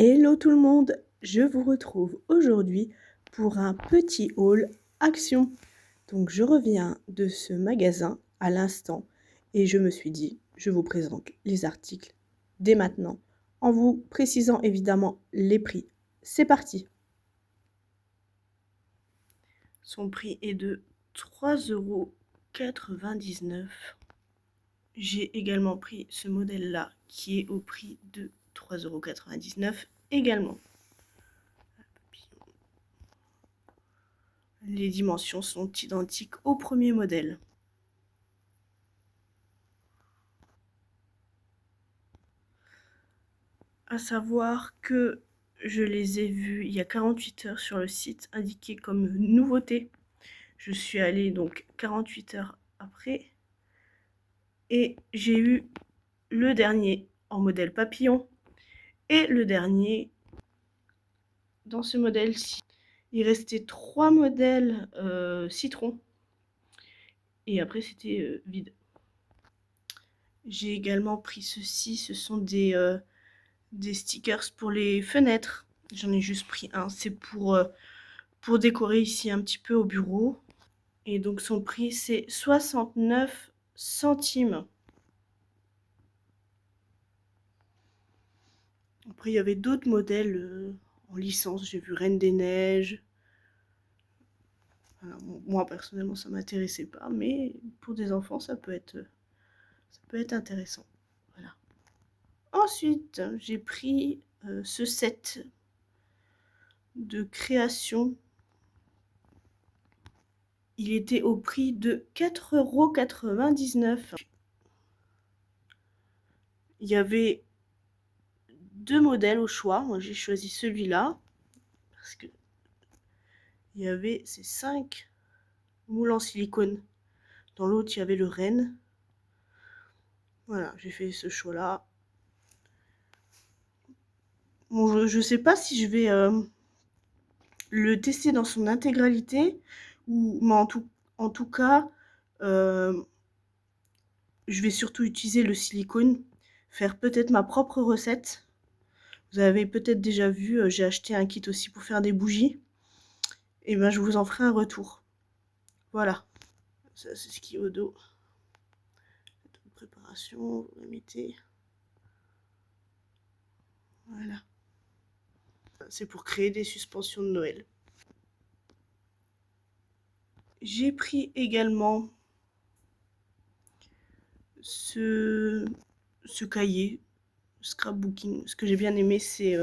Hello tout le monde, je vous retrouve aujourd'hui pour un petit haul Action. Donc je reviens de ce magasin à l'instant et je me suis dit, je vous présente les articles dès maintenant en vous précisant évidemment les prix. C'est parti. Son prix est de 3,99 €. J'ai également pris ce modèle-là qui est au prix de 3,99 € également. Les dimensions sont identiques au premier modèle. À savoir que je les ai vus il y a 48 heures sur le site indiqué comme nouveauté. Je suis allée donc 48 heures après et j'ai eu le dernier en modèle papillon et le dernier dans ce modèle-ci. Il restait 3 modèles citron et après c'était vide. J'ai également pris ceci, ce sont des stickers pour les fenêtres. J'en ai juste pris un, c'est pour décorer ici un petit peu au bureau. Et donc son prix c'est 69 centimes. Après il y avait d'autres modèles en licence, j'ai vu Reine des Neiges. Alors, moi personnellement ça m'intéressait pas, mais pour des enfants ça peut être intéressant. Voilà. Ensuite j'ai pris ce set de création. Il était au prix de 4,99 €. Il y avait 2 modèles au choix. Moi j'ai choisi celui-là parce que il y avait ces 5 moules en silicone. Dans l'autre il y avait le renne. Voilà, j'ai fait ce choix-là. Bon, je sais pas si je vais le tester dans son intégralité ou mais en tout cas je vais surtout utiliser le silicone, faire peut-être ma propre recette. Vous avez peut-être déjà vu, j'ai acheté un kit aussi pour faire des bougies. Et ben je vous en ferai un retour. Voilà. Ça c'est ce qui est au dos. Préparation, vous le mettez. Voilà. C'est pour créer des suspensions de Noël. J'ai pris également ce cahier scrapbooking. Ce que j'ai bien aimé c'est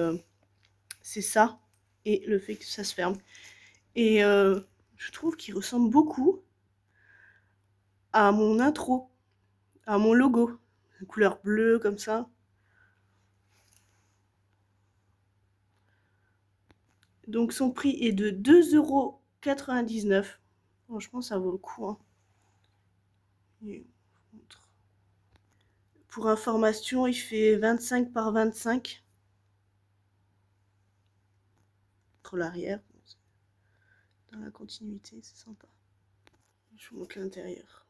ça et le fait que ça se ferme. Et je trouve qu'il ressemble beaucoup à mon intro, à mon logo. Une couleur bleue comme ça. Donc son prix est de 2,99 €. Franchement ça vaut le coup. Hein. Pour information, il fait 25 par 25. Pour l'arrière, dans la continuité, c'est sympa. Je vous montre l'intérieur.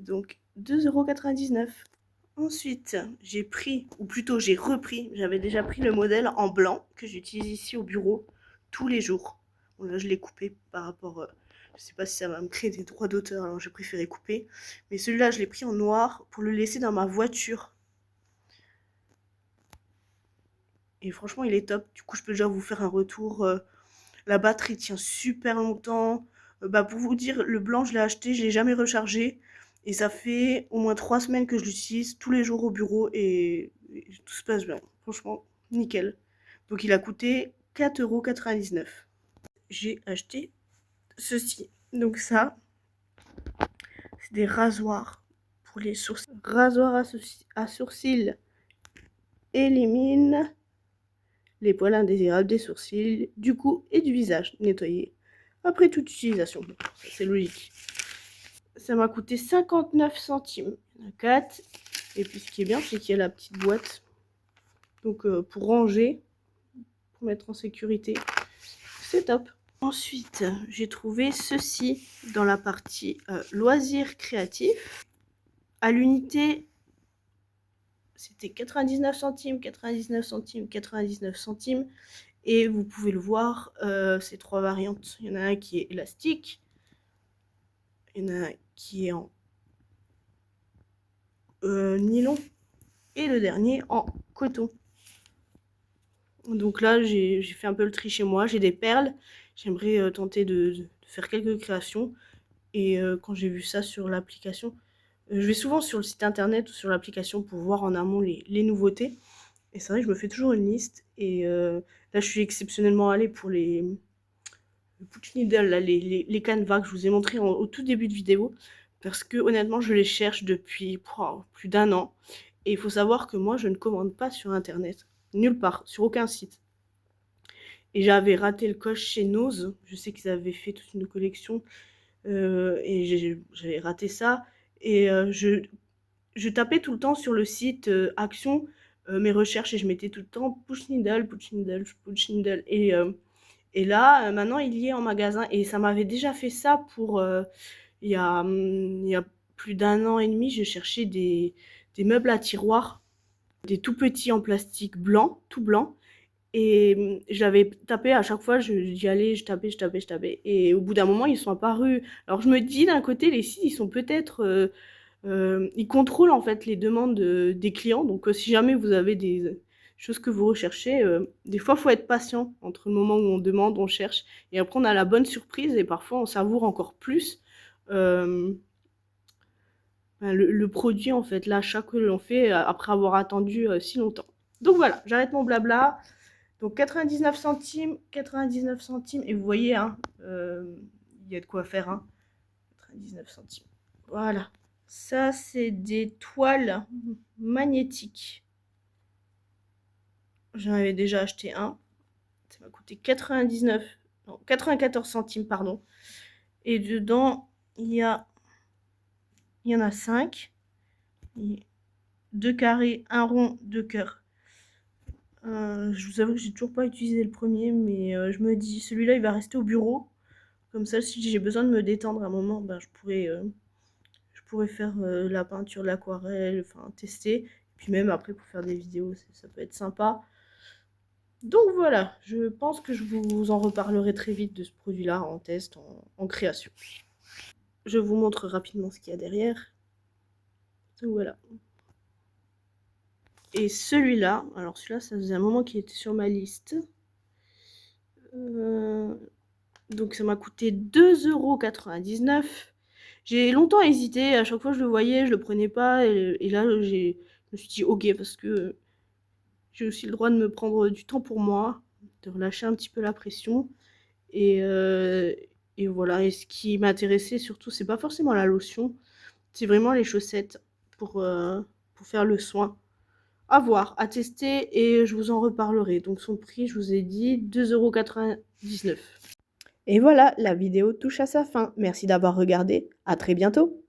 Donc 2,99 €. Ensuite, j'ai pris, ou plutôt j'ai repris, j'avais déjà pris le modèle en blanc que j'utilise ici au bureau tous les jours. Bon, là, je l'ai coupé par rapport, je sais pas si ça va me créer des droits d'auteur, alors j'ai préféré couper. Mais celui-là, je l'ai pris en noir pour le laisser dans ma voiture. Et franchement, il est top. Du coup, je peux déjà vous faire un retour. La batterie tient super longtemps. Pour vous dire, le blanc, je l'ai acheté, je l'ai jamais rechargé. Et ça fait au moins 3 semaines que je l'utilise tous les jours au bureau et tout se passe bien. Franchement, nickel. Donc il a coûté 4,99 €. J'ai acheté ceci. Donc ça, c'est des rasoirs pour les sourcils. Rasoir à sourcils élimine les poils indésirables des sourcils, du cou et du visage. Nettoyés après toute utilisation. C'est logique. Ça m'a coûté 59 centimes. Il y en a 4. Et puis ce qui est bien, c'est qu'il y a la petite boîte. Donc pour ranger, pour mettre en sécurité, c'est top. Ensuite, j'ai trouvé ceci dans la partie loisirs créatifs. À l'unité, c'était 99 centimes, 99 centimes, 99 centimes. Et vous pouvez le voir, ces 3 variantes. Il y en a un qui est élastique, il y en a un qui est en nylon, et le dernier en coton. Donc là, j'ai fait un peu le tri chez moi. J'ai des perles. J'aimerais tenter de faire quelques créations. Et quand j'ai vu ça sur l'application, je vais souvent sur le site internet ou sur l'application pour voir en amont les nouveautés. Et c'est vrai que je me fais toujours une liste. Et là, je suis exceptionnellement allée pour les Push Needle, là, les canevas que je vous ai montré au tout début de vidéo. Parce que honnêtement, je les cherche depuis plus d'1 an. Et il faut savoir que moi, je ne commande pas sur internet. Nulle part, sur aucun site. Et j'avais raté le coche chez Nose. Je sais qu'ils avaient fait toute une collection. Et j'avais raté ça. Et je tapais tout le temps sur le site Action mes recherches et je mettais tout le temps Push Needle, Push Needle, Push Needle. Et là, maintenant, il y est en magasin. Et ça m'avait déjà fait ça pour... il y a plus d'1 an et demi, je cherchais des meubles à tiroir, des tout petits en plastique blanc, tout blanc. Et j'avais tapé à chaque fois, j'y allais, je tapais. Et au bout d'un moment, ils sont apparus. Alors je me dis, d'un côté, les sites, ils sont peut-être... ils contrôlent en fait les demandes des clients. Donc si jamais vous avez des choses que vous recherchez, des fois, il faut être patient entre le moment où on demande, on cherche. Et après, on a la bonne surprise et parfois, on savoure encore plus le produit, en fait, l'achat que l'on fait après avoir attendu si longtemps. Donc voilà, j'arrête mon blabla. Donc 99 centimes, 99 centimes. Et vous voyez, hein, il y a de quoi faire. Hein, 99 centimes. Voilà. Ça, c'est des toiles magnétiques. J'en avais déjà acheté un. Ça m'a coûté 94 centimes, pardon. Et dedans, il y en a 5. 2 carrés, 1 rond, 2 cœurs. Je vous avoue que j'ai toujours pas utilisé le premier, mais je me dis, celui-là, il va rester au bureau. Comme ça, si j'ai besoin de me détendre à un moment, ben, je pourrais faire la peinture, l'aquarelle, enfin tester. Et puis même après, pour faire des vidéos, ça peut être sympa. Donc voilà, je pense que je vous en reparlerai très vite de ce produit-là en test, en création. Je vous montre rapidement ce qu'il y a derrière. Donc voilà. Et celui-là, alors celui-là, ça faisait un moment qu'il était sur ma liste. Donc ça m'a coûté 2,99 €. J'ai longtemps hésité, à chaque fois je le voyais, je le prenais pas. Et là, je me suis dit ok, parce que j'ai aussi le droit de me prendre du temps pour moi, de relâcher un petit peu la pression. Et voilà, et ce qui m'intéressait surtout, c'est pas forcément la lotion, c'est vraiment les chaussettes pour faire le soin. À voir, à tester, et je vous en reparlerai. Donc son prix, je vous ai dit, 2,99 €. Et voilà, la vidéo touche à sa fin. Merci d'avoir regardé, à très bientôt.